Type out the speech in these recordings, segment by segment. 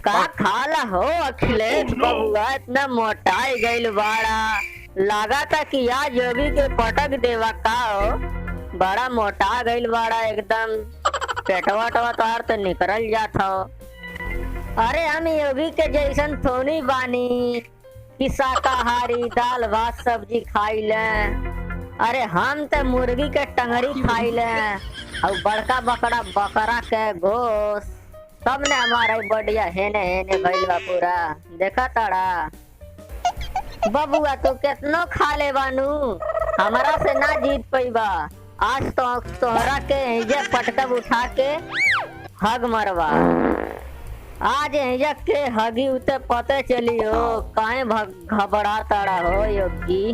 का खाला हो अखिलेश बबुआ इतना मोटाई गइल बाड़ा। लागता कि आज योगी के पटक देवा का हो। बड़ा मोटा गइल बाड़ा एकदम। पेटवा टवा तोहार तो निकल जात हो। अरे हम योगी के जैसन थोनी बानी कि शाकाहारी दाल भात सब्जी खाइले। अरे हम तो मुर्गी के टंगरी खाइले और बड़का बकरा बकरा के गोश्त। तब ने हमारा बढ़िया हेने हेने भइल बा पूरा। देखा ताड़ा बबुआ तू कितनो खा ले बानू, हमारा से ना जीत पैबा। आज तो तोहरा के हिजे पटकब उठा के हग मरवा। आज हिजा के हगी उते पते चली हो काहे घबरा ताड़ा हो योगी।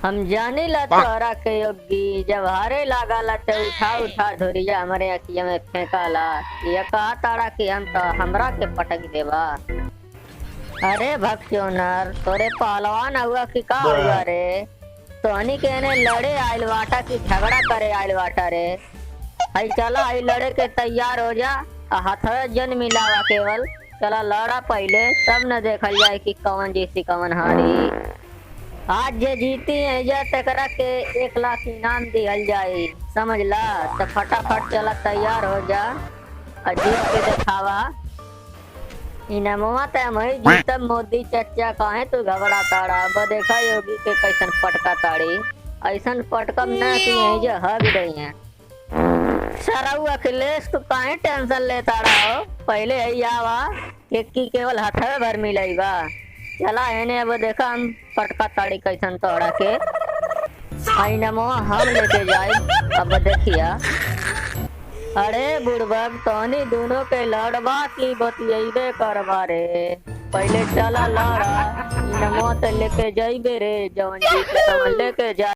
हम जानी ला तोहरा के योगी, जब हारे लागला तो उठा उठा धोरिया हमारे अखिया में फेंकाला। ये कहा ताड़ा कि हम तो हमरा के पटक देवा। अरे भक्चोनर तोरे पहलवान हुआ कि का हुआ रे? तोहनी के ने लड़े आइल वाटा की झगड़ा करे आइल वाटा रे। आई चला आई लड़े के तैयार हो जा। हाथ जन मिलावा केवल चला लड़ा पहले तब न देखल जाए कि कौन जीती कौन हारी। आज जे जीती है जा तकरा के 1 लाख इनाम दिहल जाए समझ ला। तो फटाफट चला तैयार हो जा और जीत के दिखावा इनामवा। ते मैं जीतब मोदी चचा काहे तू घबरा ताड़ा। अब देखा योगी के कैसन पटका ताड़ी। ऐसन पटकब ना कि यही जे हग गई है। सराऊ अखिलेश तू काहे टेंशन ले ताड़ा हो। पहले ही आवा कि केवल हाथ भर मिलाई बा। चला एने अब देखा हम पटका ताड़ी कैसन तोड़ा के इनामवा हम लेके जाए। अब देखिया अरे बुड़बक तोनी दोनों के लड़बा की बतियाइबे करबा रे। पहले चला लड़ा इनामवा तो लेके जाइबे रे। जवन जीते तवन लेके जा।